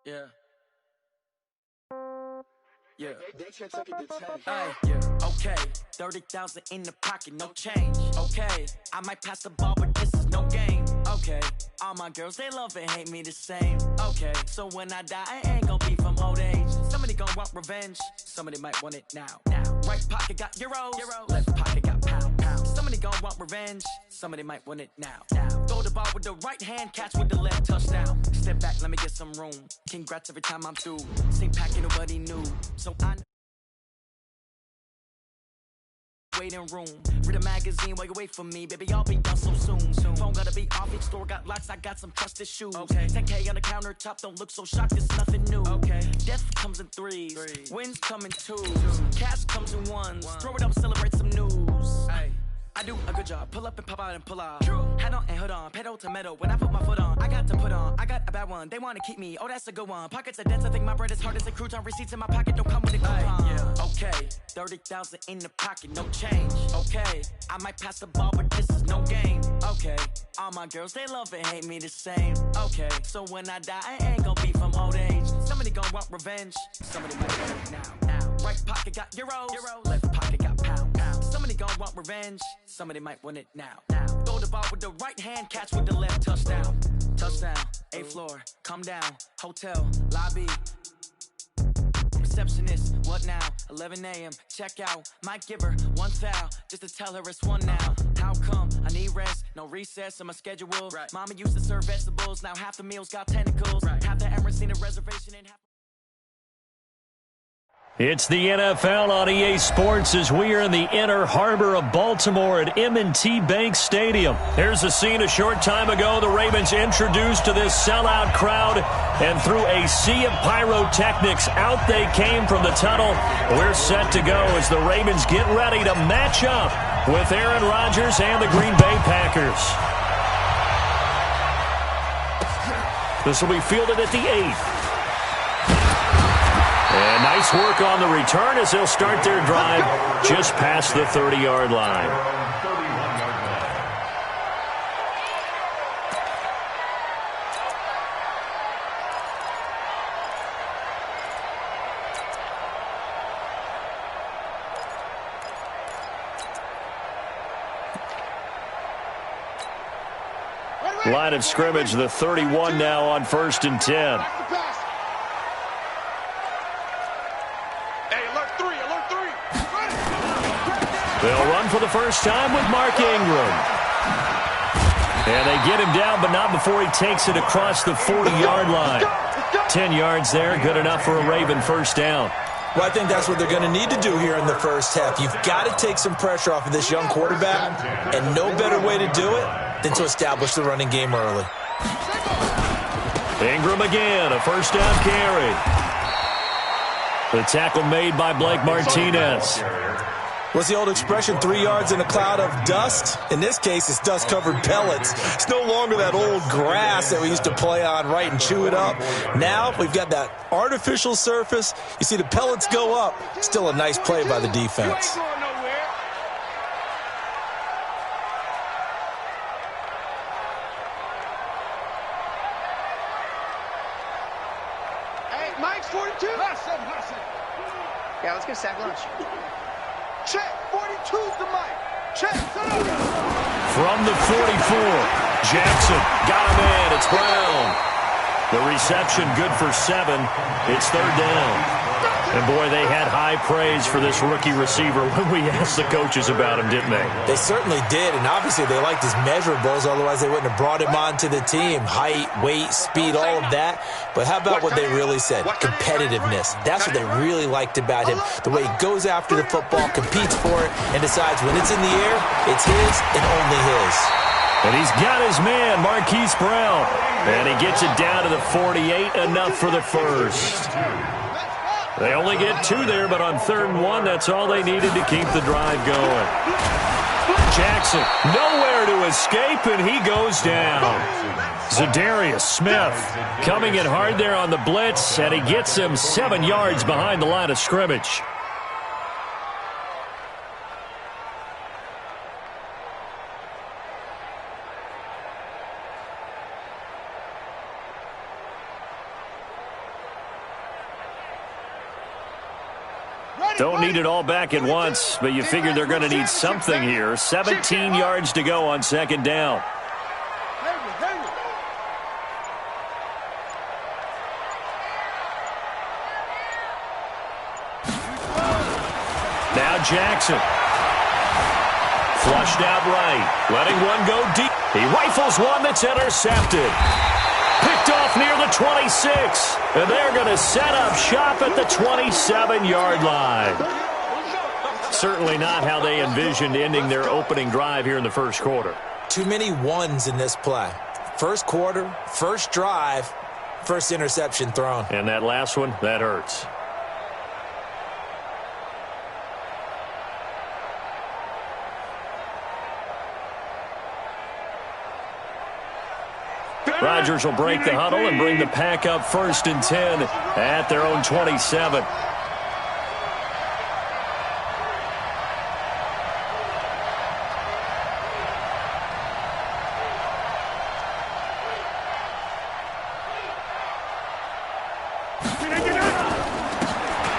Yeah. Yeah. They check it to 10. Ay, yeah. Okay. 30,000 in the pocket, no change. Okay. I might pass the ball, but this is no game. Okay. All my girls, they love and hate me the same. Okay. So when I die, I ain't gonna be from old age. Somebody gonna want revenge. Somebody might want it now. Right pocket got euros. Left pocket got pound. Somebody gonna want revenge. Somebody might want it now. Throw the ball with the right hand, catch with the left, touchdown. Step back, let me get some room. Congrats every time I'm through. Same packet, nobody knew. So I waiting room. Read a magazine while you wait for me, baby. I'll be done so soon. Phone gotta be off, each store got locks. I got some trusted shoes. Okay. 10K on the countertop, don't look so shocked. It's nothing new. Okay. Death comes in threes. Wins come in twos. Cash comes in ones. Throw it up, celebrate some news. Ay. I do a good job. Pull up and pop out and pull out. Hat on and hood on. Pedal to metal. When I put my foot on, I got to put on. I got a bad one. They want to keep me. Oh, that's a good one. Pockets are dense. I think my bread is hard as a crouton. Receipts in my pocket don't come with a coupon. Yeah. Okay. 30,000 in the pocket. No change. Okay. I might pass the ball, but this is no game. Okay. All my girls, they love and hate me the same. Okay. So when I die, I ain't gonna be from old age. Somebody gonna want revenge. Somebody might want it now. Right pocket got euros. Left pocket got pound. Somebody gonna want revenge. Somebody might want it now. Throw the ball with the right hand, catch with the left, touchdown. Touchdown, 8th floor, come down, hotel, lobby. Receptionist, what now? 11 a.m., check out. Might give her one foul, just to tell her it's one now. How come? I need rest, no recess in my schedule. Right. Mama used to serve vegetables, now half the meals got tentacles. Right. Half the Emirates seen a reservation and half... It's the NFL on EA Sports as we are in the inner harbor of Baltimore at M&T Bank Stadium. Here's a scene a short time ago. The Ravens introduced to this sellout crowd, and through a sea of pyrotechnics, out they came from the tunnel. We're set to go as the Ravens get ready to match up with Aaron Rodgers and the Green Bay Packers. This will be fielded at the 8th. And nice work on the return as they'll start their drive just past the 30-yard line. Line of scrimmage, the 31 now on 1st and 10. They'll run for the first time with Mark Ingram. And they get him down, but not before he takes it across the 40-yard line. 10 yards there, good enough for a Raven first down. Well, I think that's what they're going to need to do here in the first half. You've got to take some pressure off of this young quarterback, and no better way to do it than to establish the running game early. Ingram again, a first down carry. The tackle made by Blake Martinez. What's the old expression, 3 yards in a cloud of dust? In this case, it's dust-covered pellets. It's no longer that old grass that we used to play on, right, and chew it up. Now we've got that artificial surface. You see the pellets go up. Still a nice play by the defense. Hey, Mike's 42. Yeah, let's get a sack lunch. Check, 42's the mic. Check, from the 44, Jackson got him in. It's Brown. The reception good for 7. It's 3rd down. And, boy, they had high praise for this rookie receiver when we asked the coaches about him, didn't they? They certainly did, and obviously they liked his measurables. Otherwise, they wouldn't have brought him onto the team. Height, weight, speed, all of that. But how about what they really said? Competitiveness. That's what they really liked about him. The way he goes after the football, competes for it, and decides when it's in the air, it's his and only his. And he's got his man, Marquise Brown. And he gets it down to the 48, enough for the first. They only get 2 there, but on 3rd and 1, that's all they needed to keep the drive going. Jackson, nowhere to escape, and he goes down. Zadarius Smith coming in hard there on the blitz, and he gets him 7 yards behind the line of scrimmage. Don't need it all back at once, but you figure they're going to need something here. 17 yards to go on second down. Now Jackson. Flushed out right. Letting one go deep. He rifles one that's intercepted. Picked off near the 26. And they're going to set up shop at the 27-yard line. Certainly not how they envisioned ending their opening drive here in the first quarter. Too many ones in this play. First quarter, first drive, first interception thrown. And that last one, that hurts. Rodgers will break the huddle and bring the pack up 1st and 10 at their own 27.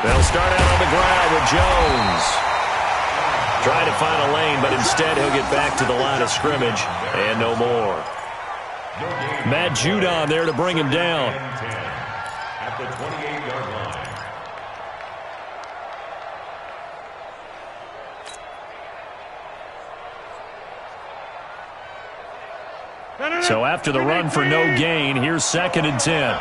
They'll start out on the ground with Jones. Trying to find a lane, but instead he'll get back to the line of scrimmage and no more. Matt Judon there to bring him down. At the 28-yard line. So after the run for no gain, here's 2nd and 10.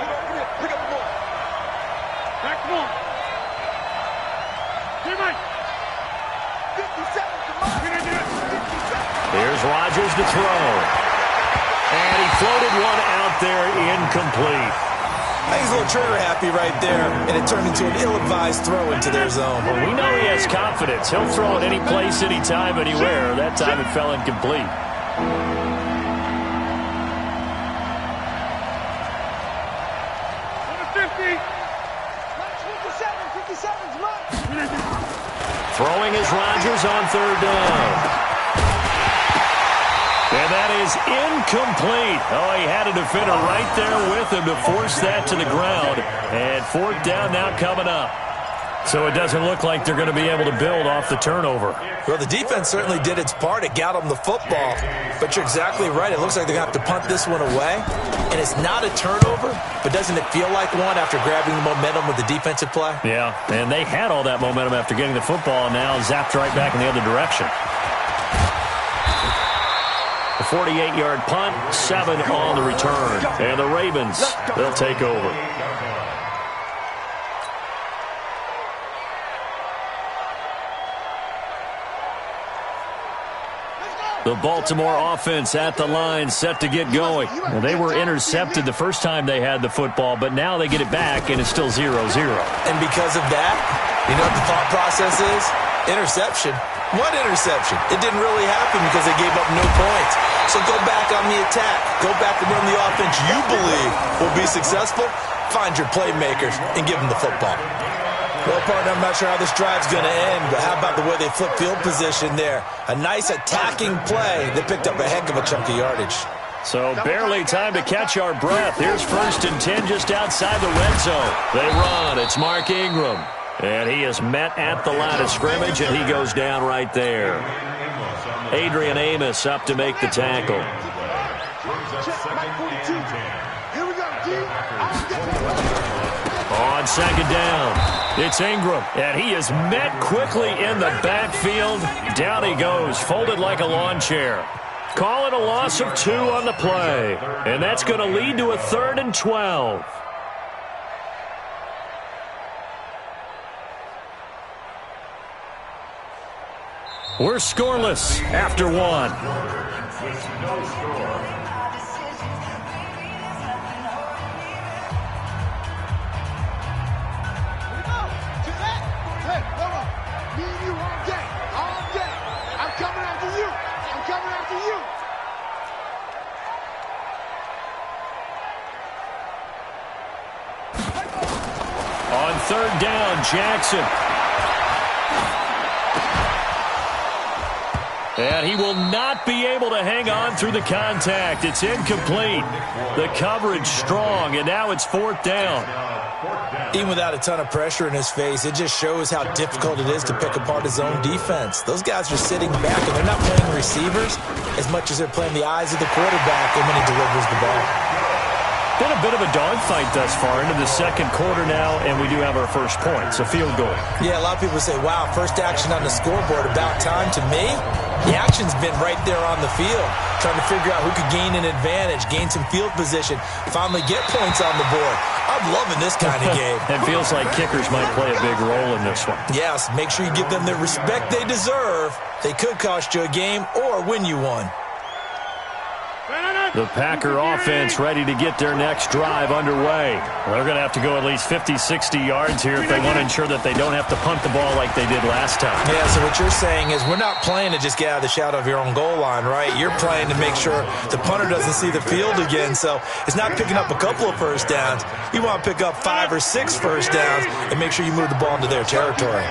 Here's Rodgers to throw. And he floated one out there incomplete. I think he's a little trigger happy right there, and it turned into an ill-advised throw into their zone. Well, we know he has confidence. He'll throw it any place, anytime, anywhere. That time it fell incomplete. Throwing is Rodgers on 3rd down. And that is incomplete. Oh, he had a defender right there with him to force that to the ground. And 4th down now coming up. So it doesn't look like they're going to be able to build off the turnover. Well, the defense certainly did its part. It got them the football. But you're exactly right. It looks like they're going to have to punt this one away. And it's not a turnover, but doesn't it feel like one after grabbing the momentum with the defensive play? Yeah, and they had all that momentum after getting the football, and now zapped right back in the other direction. A 48-yard punt, 7 on the return. And the Ravens, they'll take over. The Baltimore offense at the line, set to get going. Well, they were intercepted the first time they had the football, but now they get it back, and it's still 0-0. And because of that, you know what the thought process is? Interception. What interception? It didn't really happen because they gave up no points. So go back on the attack. Go back and run the offense you believe will be successful. Find your playmakers and give them the football. Well, partner, I'm not sure how this drive's going to end, but how about the way they flip field position there? A nice attacking play that picked up a heck of a chunk of yardage. So barely time to catch our breath. Here's 1st and 10 just outside the red zone. They run. It's Mark Ingram. And he is met at the line of scrimmage, and he goes down right there. Adrian Amos up to make the tackle. On 2nd down, it's Ingram, and he is met quickly in the backfield. Down he goes, folded like a lawn chair. Call it a loss of 2 on the play, and that's going to lead to a 3rd and 12. We're scoreless after 1. On 3rd down, Jackson. And he will not be able to hang on through the contact. It's incomplete. The coverage strong, and now it's 4th down. Even without a ton of pressure in his face, it just shows how difficult it is to pick apart his own defense. Those guys are sitting back, and they're not playing receivers as much as they're playing the eyes of the quarterback when he delivers the ball. Been a bit of a dogfight thus far into the second quarter now, and we do have our first points, a field goal. Yeah, a lot of people say, wow, first action on the scoreboard, about time. To me, the action's been right there on the field, trying to figure out who could gain an advantage, gain some field position, finally get points on the board. I'm loving this kind of game. It feels like kickers might play a big role in this one. Yes, make sure you give them the respect they deserve. They could cost you a game or win you one. The Packer offense ready to get their next drive underway. They're going to have to go at least 50, 60 yards here if they want to ensure that they don't have to punt the ball like they did last time. Yeah, so what you're saying is we're not playing to just get out of the shadow of your own goal line, right? You're playing to make sure the punter doesn't see the field again. So it's not picking up a couple of first downs. You want to pick up 5 or 6 first downs and make sure you move the ball into their territory.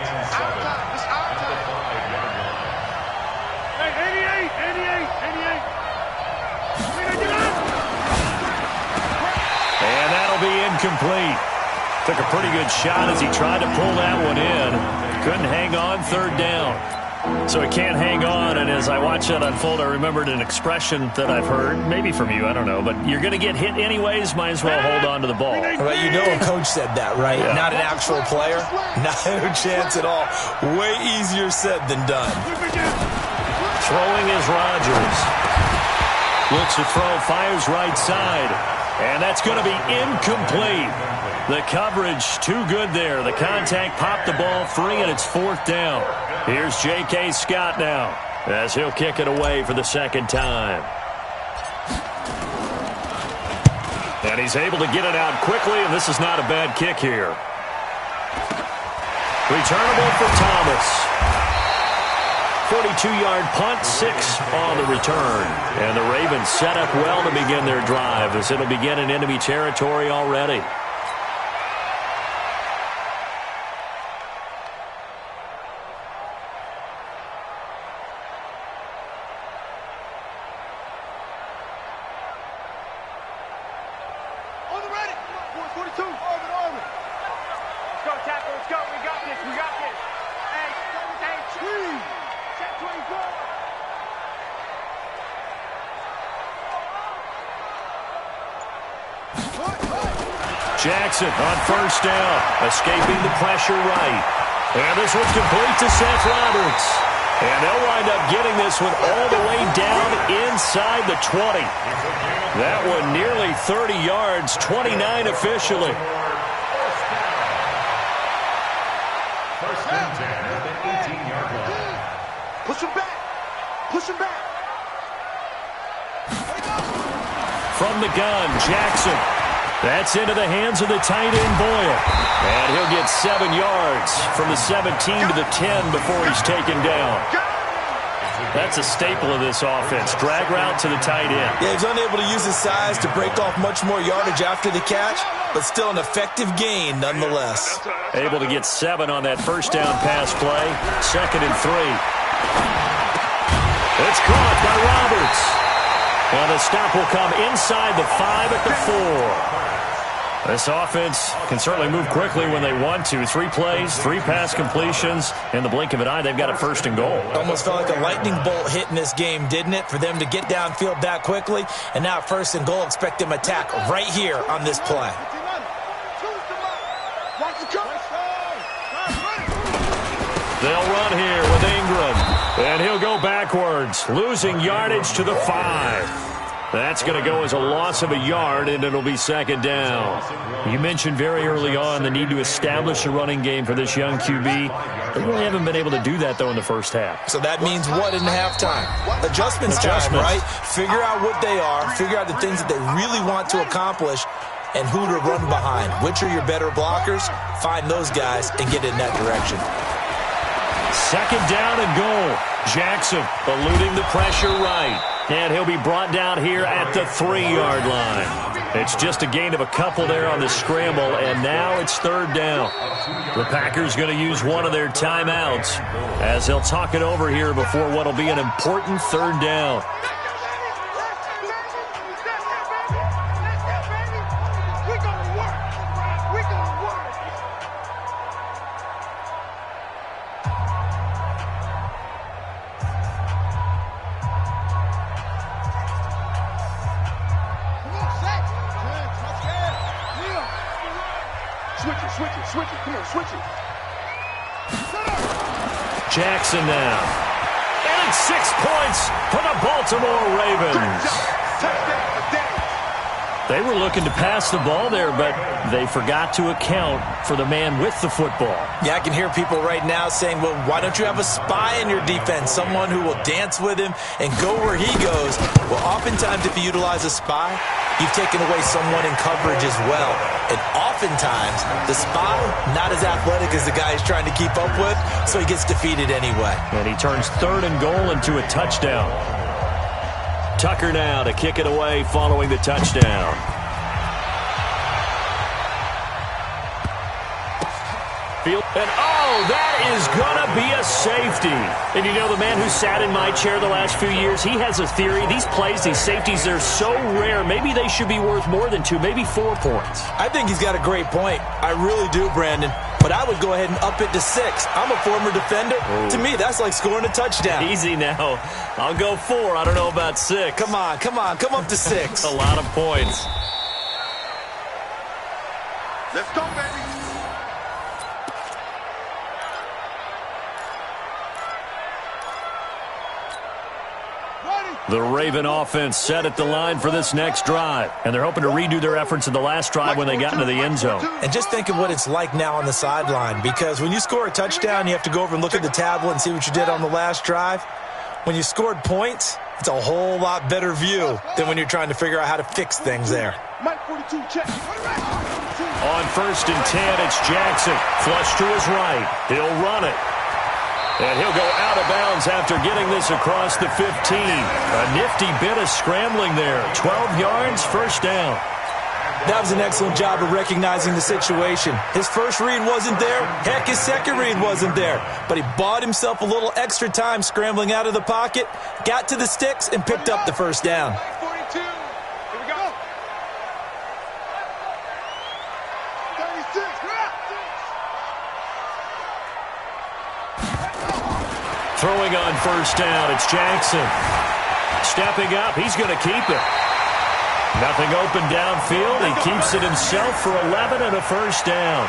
Incomplete. Took a pretty good shot as he tried to pull that one in. Couldn't hang on, third down. So he can't hang on, and as I watched that unfold, I remembered an expression that I've heard, maybe from you, I don't know, but you're going to get hit anyways, might as well hold on to the ball. Well, you know a coach said that, right? Yeah. Not an actual player. Not a chance at all. Way easier said than done. Throwing is Rodgers. Looks to throw, fires right side. And that's going to be incomplete. The coverage too good there. The contact popped the ball free, and it's fourth down. Here's J.K. Scott now as he'll kick it away for the second time. And he's able to get it out quickly, and this is not a bad kick here. Returnable for Thomas. 42-yard punt, 6 on the return. And the Ravens set up well to begin their drive as it'll begin in enemy territory already. On the ready. 42. Orbit. Let's go, tackle. Let's go. We got this. Hey, tree. Jackson on first down, escaping the pressure right. And this one's complete to Seth Roberts. And they'll wind up getting this one all the way down inside the 20. That one nearly 30 yards, 29 officially. First and 10 at the 18-yard line. Push him back. From the gun, Jackson. That's into the hands of the tight end, Boyle. And he'll get 7 yards from the 17 to the 10 before he's taken down. That's a staple of this offense. Drag route to the tight end. Yeah, he's unable to use his size to break off much more yardage after the catch, but still an effective gain nonetheless. Able to get 7 on that first down pass play. 2nd and 3. It's caught by Roberts. And the stop will come inside the 5 at the 4. This offense can certainly move quickly when they want to. 3 plays, 3 pass completions. In the blink of an eye, they've got a first and goal. Almost felt like a lightning bolt hit in this game, didn't it? For them to get downfield that quickly. And now first and goal, expect them to attack right here on this play. They'll run here with Ingram. And he'll go backwards, losing yardage to the 5. That's going to go as a loss of a yard, and it'll be 2nd down. You mentioned very early on the need to establish a running game for this young QB. They really haven't been able to do that, though, in the first half. So that means what in halftime? Adjustments time, right? Figure out what they are, figure out the things that they really want to accomplish, and who to run behind. Which are your better blockers? Find those guys and get in that direction. 2nd down and goal. Jackson eluding the pressure right. And he'll be brought down here at the 3-yard line. It's just a gain of a couple there on the scramble, and now it's 3rd down. The Packers going to use one of their timeouts as they'll talk it over here before what will be an important 3rd down. We're going to work. Switch it. Come on, switch it. Jackson now. And it's 6 points for the Baltimore Ravens. They were looking to pass the ball there, but they forgot to account for the man with the football. Yeah, I can hear people right now saying, well, why don't you have a spy in your defense, someone who will dance with him and go where he goes? Well, oftentimes if you utilize a spy, you've taken away someone in coverage as well. And oftentimes, the spy, not as athletic as the guy he's trying to keep up with, so he gets defeated anyway. And he turns 3rd and goal into a touchdown. Tucker now to kick it away following the touchdown. And that is going to be a safety. And you know, the man who sat in my chair the last few years, he has a theory. These plays, these safeties, they're so rare. Maybe they should be worth more than 2, maybe 4 points. I think he's got a great point. I really do, Brandon. But I would go ahead and up it to 6. I'm a former defender. Ooh. To me, that's like scoring a touchdown. Easy now. I'll go 4. I don't know about 6. Come on. Come up to 6. A lot of points. Let's go, baby. The Raven offense set at the line for this next drive. And they're hoping to redo their efforts in the last drive when they got into the end zone. And just think of what it's like now on the sideline. Because when you score a touchdown, you have to go over and look at the tablet and see what you did on the last drive. When you scored points, it's a whole lot better view than when you're trying to figure out how to fix things there. On 1st and 10, it's Jackson. Flush to his right. He'll run it. And he'll go out of bounds after getting this across the 15. A nifty bit of scrambling there. 12 yards, 1st down. That was an excellent job of recognizing the situation. His first read wasn't there. Heck, his second read wasn't there. But he bought himself a little extra time scrambling out of the pocket, got to the sticks, and picked up the 1st down. Throwing on 1st down, it's Jackson. Stepping up, he's going to keep it. Nothing open downfield. He keeps it himself for 11 and a 1st down.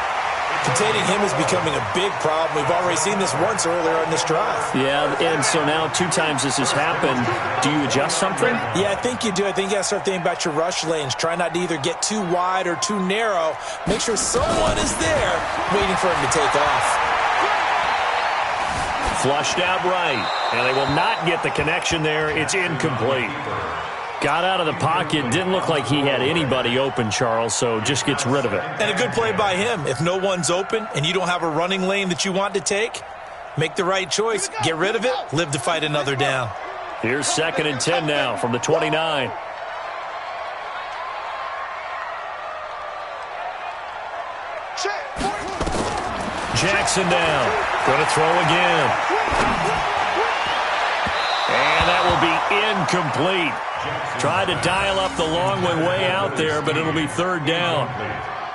Containing him is becoming a big problem. We've already seen this once earlier in this drive. Yeah, and so now 2 times this has happened. Do you adjust something? Yeah, I think you do. I think you got to start thinking about your rush lanes. Try not to either get too wide or too narrow. Make sure someone is there waiting for him to take off. Flushed out right, and they will not get the connection there. It's incomplete. Got out of the pocket. Didn't look like he had anybody open, Charles, so just gets rid of it. And a good play by him. If no one's open and you don't have a running lane that you want to take, make the right choice. Get rid of it. Live to fight another down. Here's 2nd and 10 now from the 29. Jackson down. Going to throw again. And that will be incomplete. Tried to dial up the long one way out there, but it'll be 3rd down.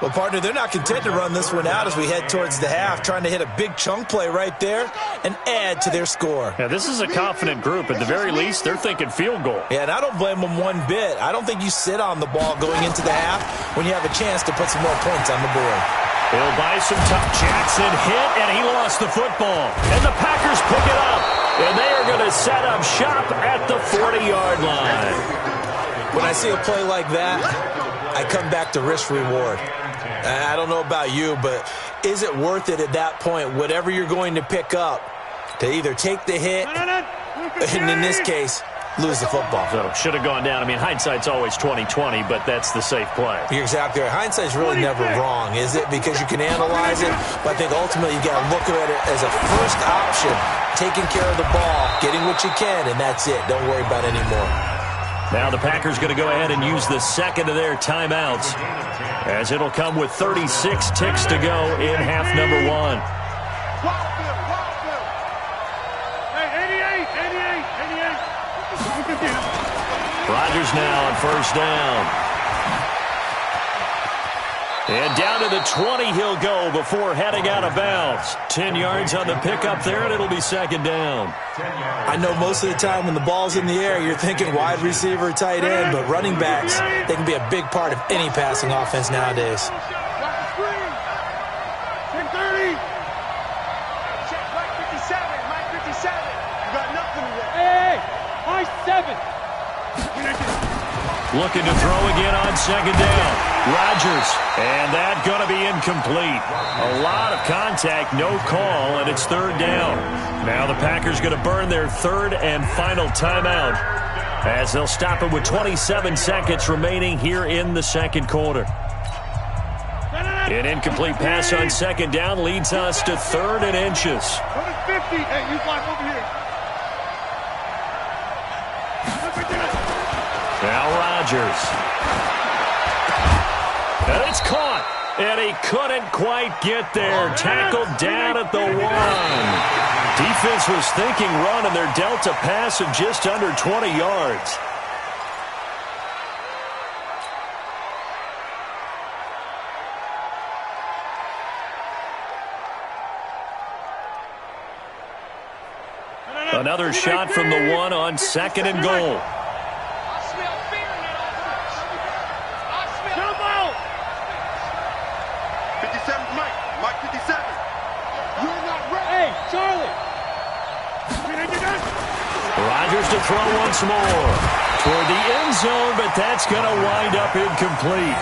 Well, partner, they're not content to run this one out as we head towards the half, trying to hit a big chunk play right there and add to their score. Yeah, this is a confident group. At the very least, they're thinking field goal. Yeah, and I don't blame them one bit. I don't think you sit on the ball going into the half when you have a chance to put some more points on the board. He'll buy some time. Jackson hit, and he lost the football. And the Packers pick it up. And they are going to set up shop at the 40-yard line. When I see a play like that, I come back to risk-reward. I don't know about you, but is it worth it at that point, whatever you're going to pick up, to either take the hit, and in this case, lose the football? So should have gone down. I mean, hindsight's always 20/20, but that's the safe play. You're exactly right. Hindsight's really never wrong, is it? Because you can analyze it, but I think ultimately you got to look at it as a first option, taking care of the ball, getting what you can, and that's it. Don't worry about it anymore. Now the Packers going to go ahead and use the second of their timeouts, as it'll come with 36 ticks to go in half number 1. Rodgers now on 1st down. And down to the 20 he'll go before heading out of bounds. 10 yards on the pickup there, and it'll be 2nd down. I know most of the time when the ball's in the air, you're thinking wide receiver, tight end, but running backs, they can be a big part of any passing offense nowadays. Looking to throw again on second down. Rodgers, and that's going to be incomplete. A lot of contact, no call, and it's third down. Now the Packers going to burn their third and final timeout as they'll stop it with 27 seconds remaining here in the second quarter. An incomplete pass on second down leads us to third and inches. 50. Hey, you block over here. Now Rodgers. And it's caught. And he couldn't quite get there. Tackled down at the 1. Defense was thinking run, and they're dealt a pass of just under 20 yards. Another shot from the 1 on second and goal. 57, Mike. Mike 57. You're not ready. Hey, Charlie. Rodgers to throw once more. Toward the end zone, but that's going to wind up incomplete.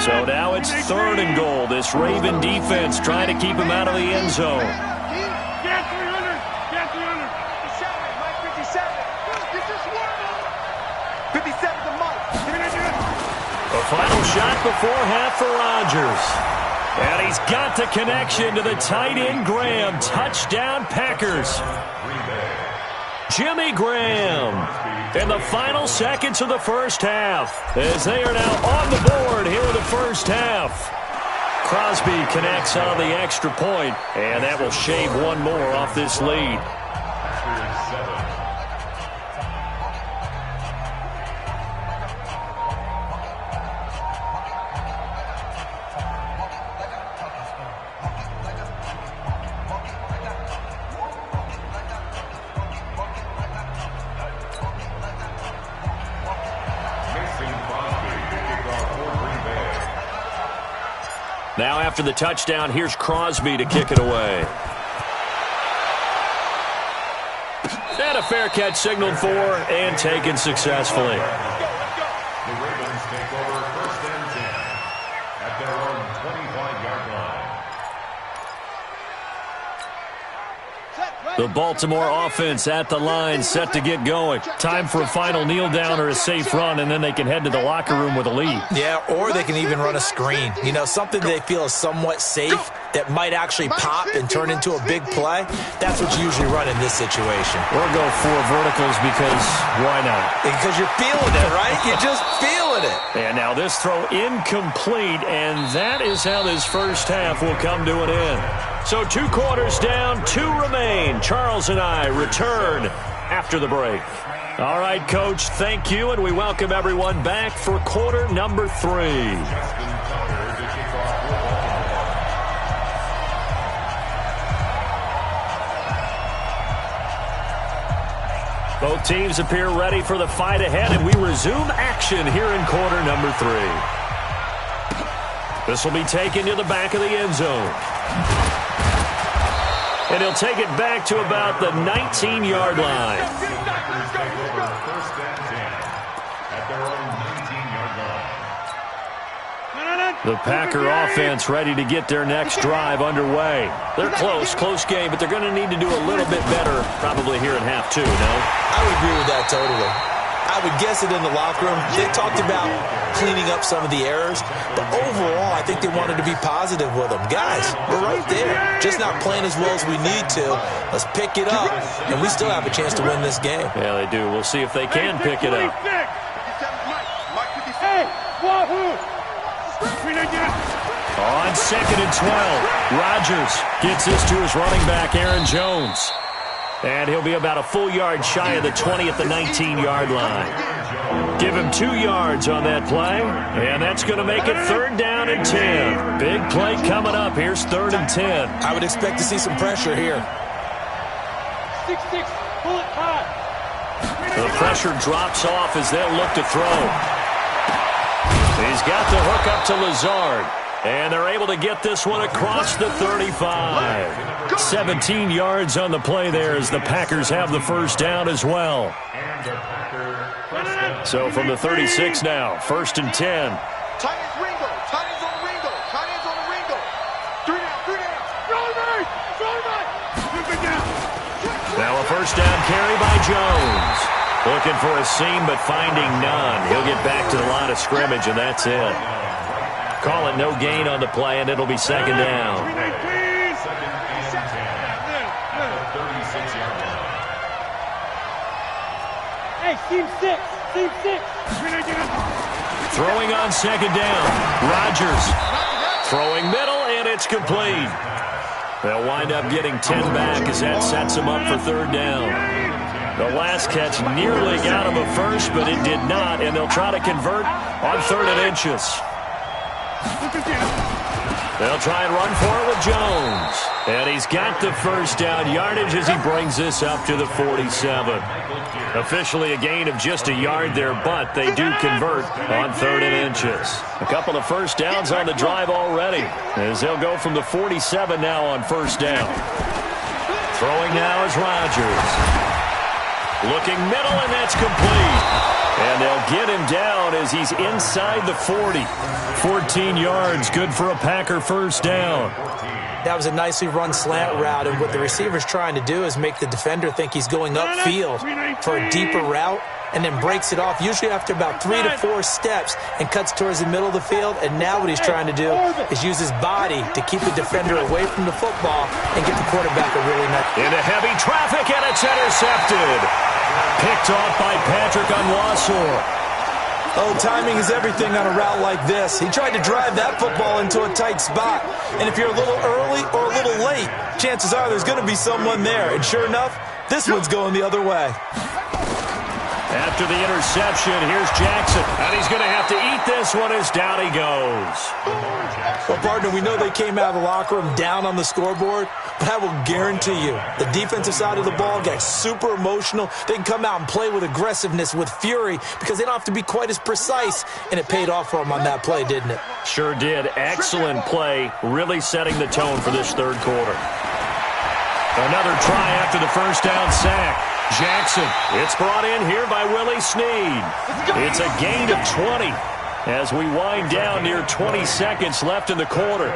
So now it's third and goal. This Raven defense trying to keep him out of the end zone. Get 300. Get 300. 57, Mike 57. Get this one. 57 to Mike. A final shot before half for Rodgers. And he's got the connection to the tight end Graham. Touchdown Packers. Jimmy Graham in the final seconds of the first half as they are now on the board here in the first half. Crosby connects on the extra point, and that will shave one more off this lead. Now after the touchdown, here's Crosby to kick it away. And a fair catch signaled for and taken successfully. The Ravens take over first and 10 at their own 25-yard line. The Baltimore offense at the line, set to get going. Time for a final kneel down or a safe run, and then they can head to the locker room with a lead. Yeah, or they can even run a screen. You know, something they feel is somewhat safe that might actually pop and turn into a big play. That's what you usually run in this situation. Or go for verticals because why not? Because you're feeling it, right? You're just feeling it. And now this throw incomplete, and that is how this first half will come to an end. So 2 quarters down, 2 remain. Charles and I return after the break. All right, Coach, thank you, and we welcome everyone back for quarter number 3. Both teams appear ready for the fight ahead, and we resume action here in quarter number 3. This will be taken to the back of the end zone. And he'll take it back to about the 19-yard line. First and 10 at their own 19-yard line. The Packer offense ready to get their next drive underway. They're close game, but they're going to need to do a little bit better probably here in half 2, no? I would agree with that totally. I would guess it in the locker room. They talked about cleaning up some of the errors, but overall, I think they wanted to be positive with them. Guys, we're right there. Just not playing as well as we need to. Let's pick it up, and we still have a chance to win this game. Yeah, they do. We'll see if they can pick it up. On second and 12, Rodgers gets this to his running back, Aaron Jones. And he'll be about a full yard shy of the 20 at the 19-yard line. Give him 2 yards on that play, and that's going to make it third down and 10. Big play coming up. Here's third and 10. I would expect to see some pressure here. 6-6, pull it high. The pressure drops off as they'll look to throw. He's got the hook up to Lazard. And they're able to get this one across the 35. 17 yards on the play there as the Packers have the first down as well. So from the 36 now, 1st and 10. Tight ends Ringo. Tight ends on Ringo. Tight ends on the Ringo. 3 down. 3 down. Now a first down carry by Jones. Looking for a seam but finding none. He'll get back to the line of scrimmage and that's it. Call it no gain on the play and it'll be 2nd down. Hey, team 6. Team 6. Throwing on 2nd down. Rodgers throwing middle and it's complete. They'll wind up getting 10 back as that sets them up for 3rd down. The last catch nearly got him a first, but it did not, and they'll try to convert on 3rd and inches. They'll try and run for it with Jones. And he's got the first down yardage as he brings this up to the 47. Officially a gain of just a yard there, but they do convert on 3rd and inches. A couple of first downs on the drive already as they'll go from the 47 now on 1st down. Throwing now is Rodgers. Looking middle, and that's complete. And they'll get him down as he's inside the 40. 14 yards, good for a Packer first down. That was a nicely run slant route, and what the receiver's trying to do is make the defender think he's going upfield for a deeper route and then breaks it off, usually after about 3 to 4 steps, and cuts towards the middle of the field. And now what he's trying to do is use his body to keep the defender away from the football and get the quarterback a really nice... Into heavy traffic, and it's intercepted. Picked off by Patrick Onwuasor. Oh, timing is everything on a route like this. He tried to drive that football into a tight spot. And if you're a little early or a little late, chances are there's going to be someone there. And sure enough, this one's going the other way. After the interception, here's Jackson. And he's going to have to eat this one as down he goes. Well, partner, we know they came out of the locker room down on the scoreboard, but I will guarantee you the defensive side of the ball got super emotional. They can come out and play with aggressiveness, with fury, because they don't have to be quite as precise, and it paid off for them on that play, didn't it? Sure did. Excellent play, really setting the tone for this 3rd quarter. Another try after the first down sack. Jackson, it's brought in here by Willie Snead. It's a gain of 20 as we wind down near 20 seconds left in the quarter.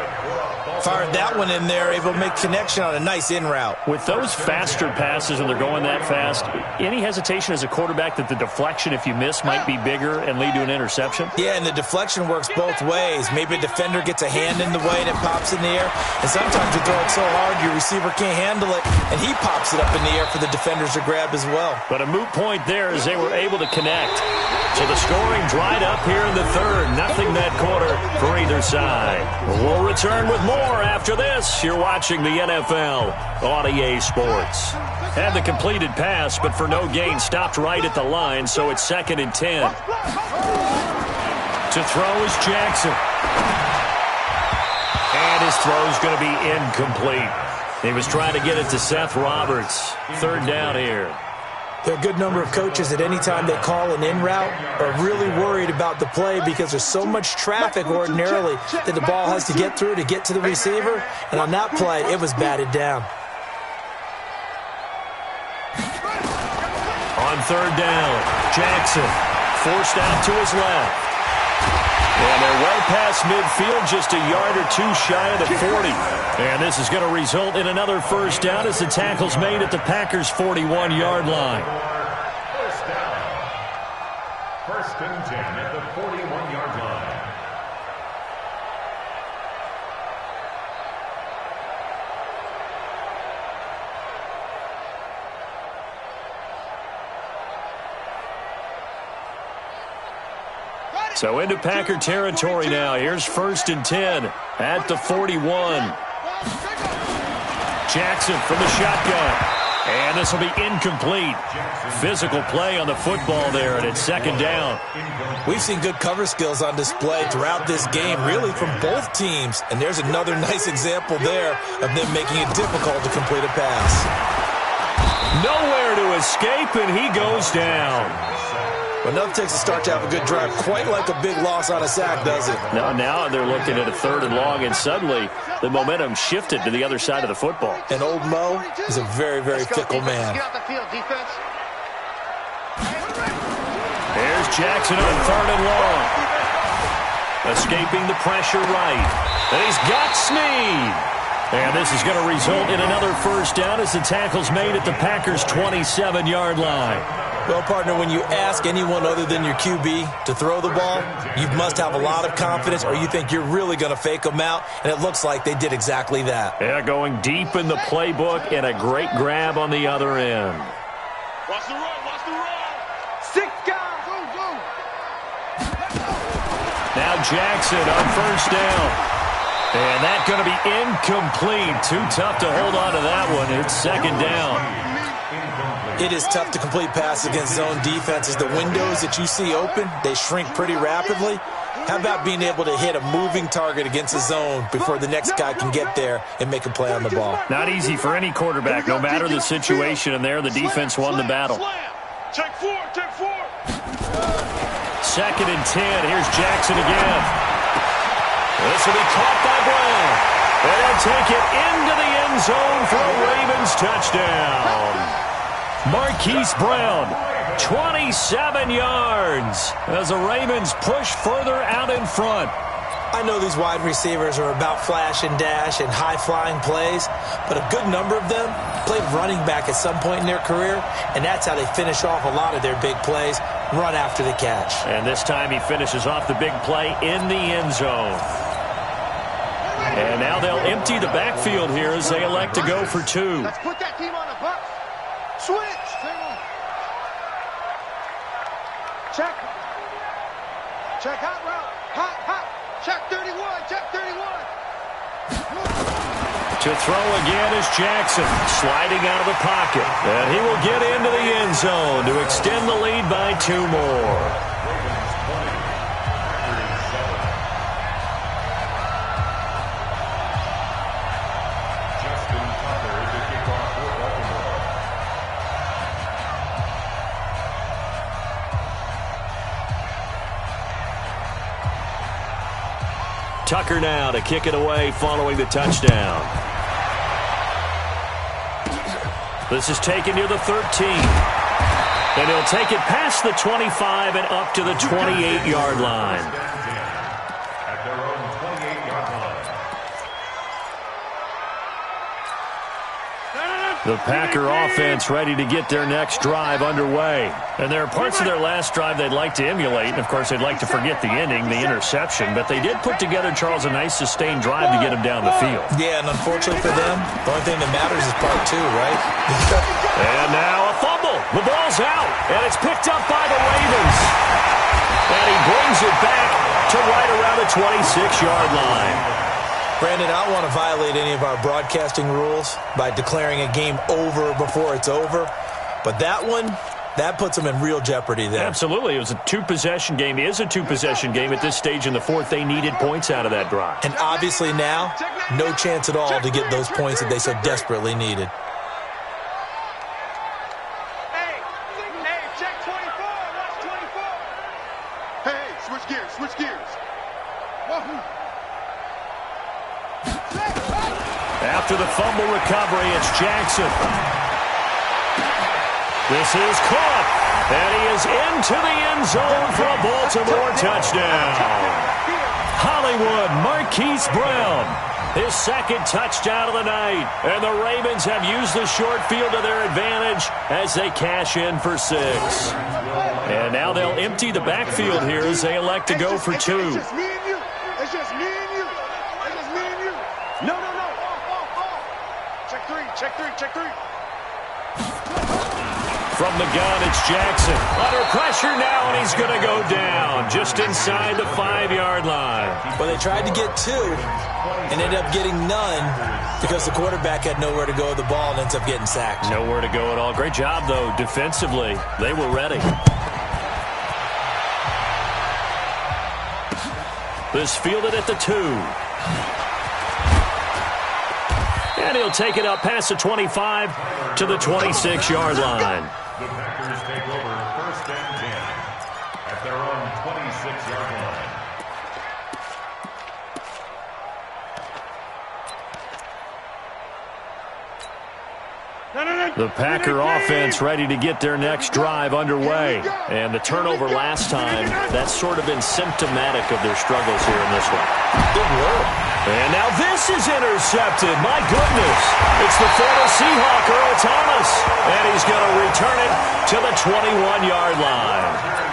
Fired that one in there, able to make connection on a nice in route. With those faster passes when they're going that fast, any hesitation as a quarterback that the deflection, if you miss, might be bigger and lead to an interception? Yeah, and the deflection works both ways. Maybe a defender gets a hand in the way and it pops in the air, and sometimes you throw it so hard your receiver can't handle it, and he pops it up in the air for the defenders to grab as well. But a moot point there as they were able to connect. So the scoring dried up here in the 3rd. Nothing that quarter for either side. We'll return with more after this. You're watching the NFL on EA Sports. Had the completed pass, but for no gain, stopped right at the line, so it's 2nd and 10. To throw is Jackson. And his throw's going to be incomplete. He was trying to get it to Seth Roberts. 3rd down here. There are a good number of coaches that any time they call an in route are really worried about the play because there's so much traffic ordinarily that the ball has to get through to get to the receiver. And on that play, it was batted down. On 3rd down, Jackson forced out to his left. And they're well past midfield, just a yard or 2 shy of the 40. And this is going to result in another first down as the tackle's made at the Packers' 41-yard line. First down. 1st and 10 at the 41-yard line. So into Packer territory now. Here's 1st and 10 at the 41. Jackson from the shotgun. And this will be incomplete. Physical play on the football there, and it's 2nd down. We've seen good cover skills on display throughout this game, really from both teams. And there's another nice example there of them making it difficult to complete a pass. Nowhere to escape, and he goes down. Well, nothing takes a start to have a good drive, quite like a big loss on a sack, does it? Now they're looking at a 3rd and long, and suddenly the momentum shifted to the other side of the football. And old Mo is a very, very fickle man. Get off the field, defense. Here's Jackson on 3rd and long. Escaping the pressure right. And he's got Snead. And this is going to result in another first down as the tackle's made at the Packers' 27-yard line. Well, partner, when you ask anyone other than your QB to throw the ball, you must have a lot of confidence or you think you're really going to fake them out, and it looks like they did exactly that. Yeah, going deep in the playbook and a great grab on the other end. Watch the run, watch the run. 6 guys, go. Now Jackson on first down. And that's going to be incomplete. Too tough to hold on to that one. It's 2nd down. It is tough to complete passes against zone defenses. The windows that you see open, they shrink pretty rapidly. How about being able to hit a moving target against a zone before the next guy can get there and make a play on the ball? Not easy for any quarterback, no matter the situation. And there, the defense won the battle. Check 4. 2nd and 10. Here's Jackson again. This will be caught by Brown. And he'll take it into the end zone for a Ravens touchdown. Marquise Brown, 27 yards as the Ravens push further out in front. I know these wide receivers are about flash and dash and high-flying plays, but a good number of them played running back at some point in their career, and that's how they finish off a lot of their big plays, run after the catch. And this time he finishes off the big play in the end zone. And now they'll empty the backfield here as they elect to go for 2. Let's put that team on the bus. Switch. Check hot route. Hot. Check 31. To throw again is Jackson, sliding out of the pocket. And he will get into the end zone to extend the lead by 2 more. Tucker now to kick it away following the touchdown. This is taken near the 13. And he'll take it past the 25 and up to the 28-yard line. At their own 28-yard line. The Packer offense ready to get their next drive underway. And there are parts of their last drive they'd like to emulate. And, of course, they'd like to forget the ending, the interception. But they did put together, Charles, a nice sustained drive to get them down the field. Yeah, and unfortunately for them, the only thing that matters is part 2, right? And now a fumble. The ball's out, and it's picked up by the Ravens. And he brings it back to right around the 26-yard line. Brandon, I don't want to violate any of our broadcasting rules by declaring a game over before it's over. But that one, that puts them in real jeopardy there. Absolutely. It was a 2-possession game. It is a 2-possession game at this stage in the 4th. They needed points out of that drive. And obviously now, no chance at all to get those points that they so desperately needed. Hey, check 24. Watch 24. Hey, switch gears. Wahoo. After the fumble recovery, it's Jackson. This is caught, and he is into the end zone for a Baltimore touchdown. Hollywood Marquise Brown, his 2nd touchdown of the night, and the Ravens have used the short field to their advantage as they cash in for 6. And now they'll empty the backfield here as they elect to go for 2. It's just me and you. It's just me and you. No. Check 3. From the gun, it's Jackson. Under pressure now, and he's going to go down just inside the 5-yard line. Well, they tried to get 2 and ended up getting none because the quarterback had nowhere to go with the ball and ends up getting sacked. Nowhere to go at all. Great job, though, defensively. They were ready. This fielded at the 2. And he'll take it up past the 25 to the 26-yard line. The Packers take over 1st and 10. The Packer offense ready to get their next drive underway. And the turnover last time, that's sort of been symptomatic of their struggles here in this one. Good work. And now this is intercepted. My goodness. It's the former Seahawk, Earl Thomas. And he's going to return it to the 21-yard line.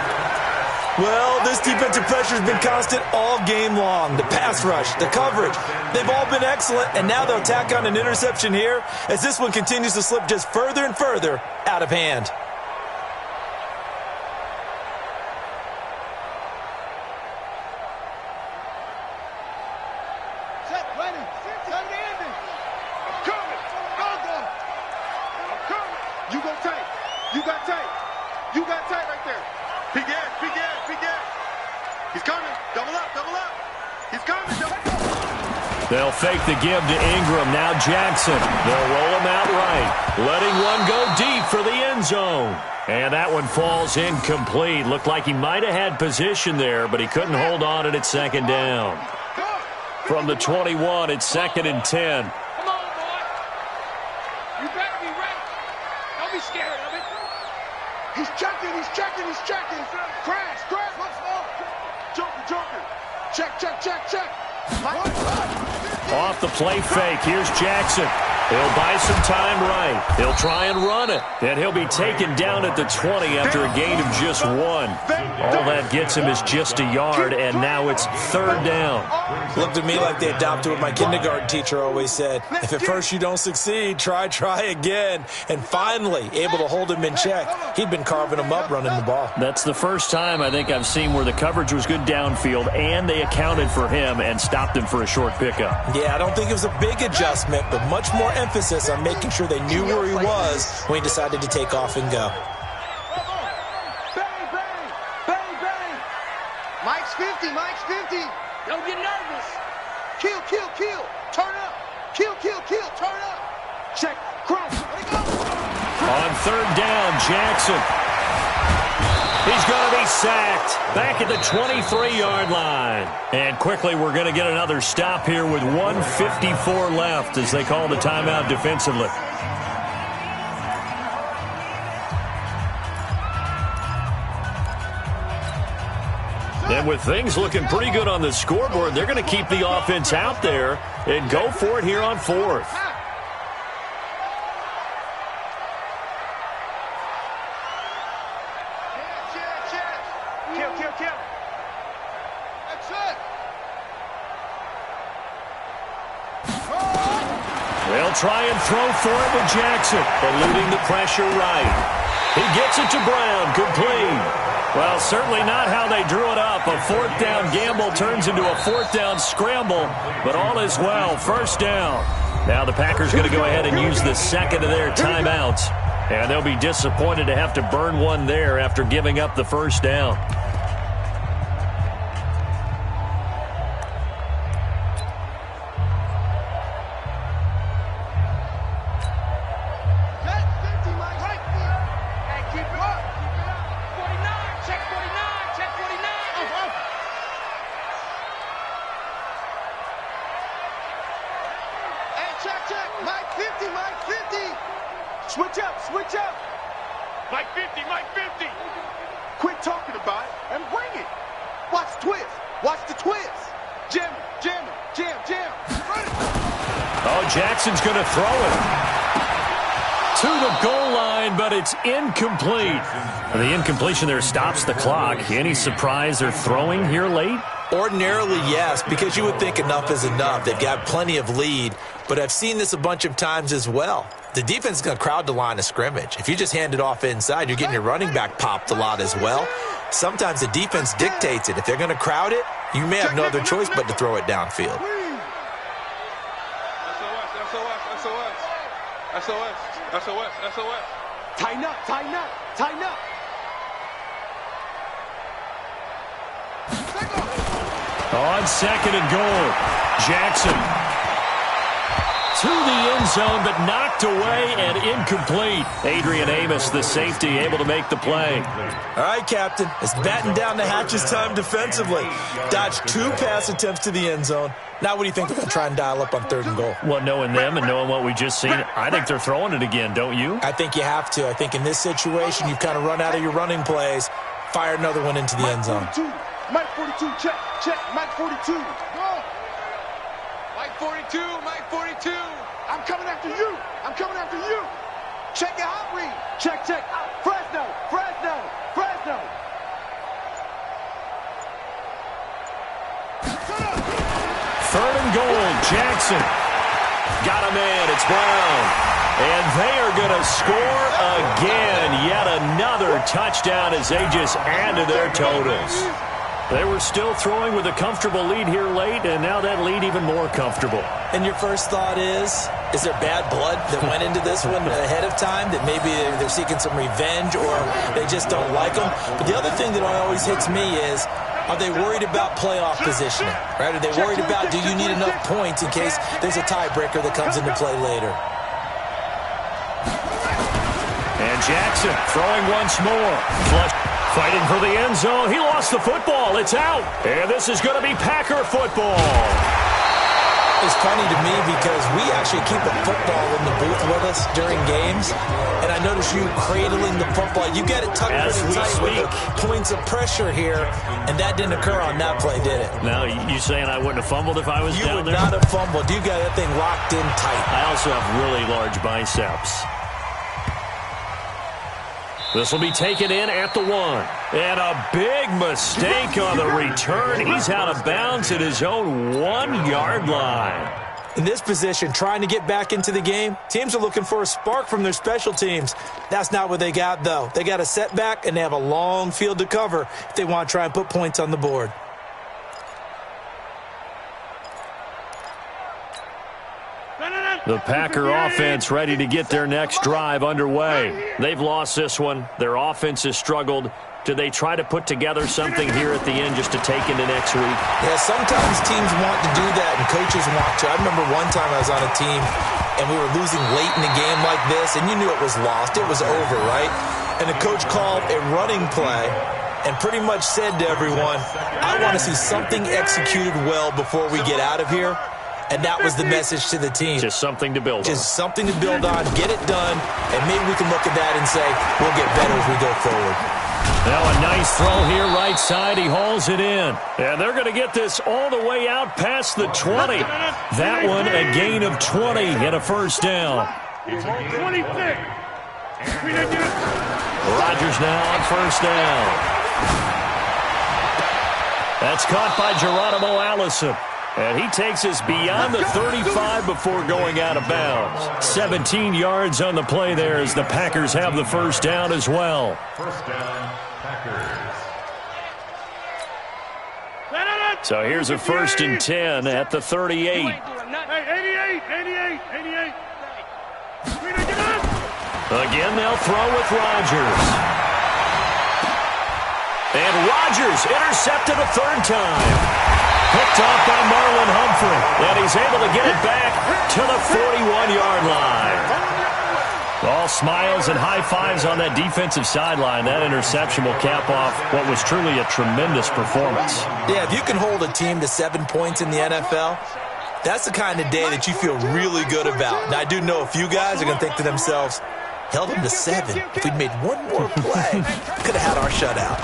Well, this defensive pressure has been constant all game long. The pass rush, the coverage, they've all been excellent, and now they'll tack on an interception here as this one continues to slip just further and further out of hand. Set, ready, set the ending. I'm coming. Go. I'm coming. You go tight. You got tight. You got tight right there. Big ass. He's coming. Double up. He's coming. Double up. They'll fake the give to Ingram. Now Jackson. They'll roll him out right. Letting one go deep for the end zone. And that one falls incomplete. Looked like he might have had position there, but he couldn't hold on at second down. From the 21, it's 2nd and 10. Come on, boy. You better be ready. Don't be scared of it. He's checking. Crash. Joker. Check. Off the play fake, here's Jackson. He'll buy some time right. He'll try and run it. And he'll be taken down at the 20 after a gain of just 1. All that gets him is just a yard, and now it's 3rd down. Looked at me like they adopted what my kindergarten teacher always said. If at first you don't succeed, try again. And finally, able to hold him in check. He'd been carving him up running the ball. That's the first time I think I've seen where the coverage was good downfield, and they accounted for him and stopped him for a short pickup. Yeah, I don't think it was a big adjustment, but much more emphasis on making sure they knew where he was when he decided to take off and go. Bang. Mike's 50. Don't get nervous. Kill. Turn up. Kill. Turn up. Check. Crash. Let it go. On 3rd down, Jackson. He's going to be sacked back at the 23-yard line. And quickly, we're going to get another stop here with 1:54 left as they call the timeout defensively. And with things looking pretty good on the scoreboard, they're going to keep the offense out there and go for it here on 4th. Kill. That's it. They'll try and throw for it with Jackson, eluding the pressure right. He gets it to Brown, complete. Well, certainly not how they drew it up. A 4th down gamble turns into a 4th down scramble, but all is well. 1st down. Now the Packers going to go ahead and use the second of their timeouts, and they'll be disappointed to have to burn one there after giving up the 1st down. Mike 50. Switch up. Mike 50. Quit talking about it and bring it. Watch the twist. Jam. Run it. Oh, Jackson's going to throw it to the goal line, but it's incomplete. The incompletion there stops the clock. Any surprise they're throwing here late? Ordinarily, yes, because you would think enough is enough. They've got plenty of lead, but I've seen this a bunch of times as well. The defense is going to crowd the line of scrimmage. If you just hand it off inside, you're getting your running back popped a lot as well. Sometimes the defense dictates it. If they're going to crowd it, you may have no other choice but to throw it downfield. SOS. Tighten up. On 2nd and goal, Jackson. To the end zone, but knocked away and incomplete. Adrian Amos, the safety, able to make the play. All right, Captain. It's batten down the hatches time defensively. Dodged 2 pass attempts to the end zone. Now what do you think they're going to try and dial up on 3rd and goal? Well, knowing them and knowing what we just seen, I think they're throwing it again, don't you? I think you have to. I think in this situation, you've kind of run out of your running plays. Fire another one into the end zone. Mike 42, check, check, Mike 42. Go. Mike 42, Mike 42. I'm coming after you. I'm coming after you. Check your hot read. Check, check. Fresno, Fresno, Fresno. 3rd and goal, Jackson. Got him in, it's Brown. And they are going to score again. Yet another touchdown as they just add to their totals. They were still throwing with a comfortable lead here late, and now that lead even more comfortable. And your first thought is there bad blood that went into this one ahead of time, that maybe they're seeking some revenge or they just don't like them? But the other thing that always hits me is, are they worried about playoff positioning? Right? Are they worried about, do you need enough points in case there's a tiebreaker that comes into play later? And Jackson throwing once more. Flush. Fighting for the end zone. He lost the football. It's out. And this is going to be Packer football. It's funny to me because we actually keep the football in the booth with us during games. And I notice you cradling the football. You get it tucked pretty tight with the points of pressure here. And that didn't occur on that play, did it? Now, you saying I wouldn't have fumbled if I was down there? You would not have fumbled. You got that thing locked in tight. I also have really large biceps. This will be taken in at the 1. And a big mistake on the return. He's out of bounds at his own 1-yard line. In this position, trying to get back into the game, teams are looking for a spark from their special teams. That's not what they got, though. They got a setback, and they have a long field to cover if they want to try and put points on the board. The Packer offense ready to get their next drive underway. They've lost this one. Their offense has struggled. Do they try to put together something here at the end just to take into next week? Yeah, sometimes teams want to do that and coaches want to. I remember one time I was on a team and we were losing late in a game like this, and you knew it was lost. It was over, right? And the coach called a running play and pretty much said to everyone, I want to see something executed well before we get out of here. And that was the message to the team. Just something to build on. Just something to build on, get it done, and maybe we can look at that and say, we'll get better as we go forward. Now a nice throw here, right side. He hauls it in. And they're going to get this all the way out past the 20. That one, a gain of 20 and a first down. 26. Rodgers now on first down. That's caught by Geronimo Allison. And he takes us beyond the 35 before going out of bounds. 17 yards on the play there as the Packers have the first down as well. First down, Packers. So here's a 1st and 10 at the 38. Hey, 88. Again, they'll throw with Rodgers. And Rodgers intercepted a 3rd time. Picked off by Marlon Humphrey. And he's able to get it back to the 41-yard line. All smiles and high fives on that defensive sideline. That interception will cap off what was truly a tremendous performance. Yeah, if you can hold a team to 7 points in the NFL, that's the kind of day that you feel really good about. Now, I do know a few guys are going to think to themselves, held them to 7. If we'd made one more play, could have had our shutout.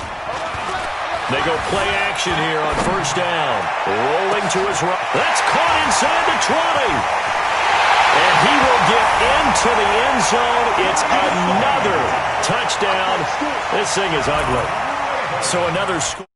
They go play action here on first down. Rolling to his right. That's caught inside the 20. And he will get into the end zone. It's another touchdown. This thing is ugly. So another score.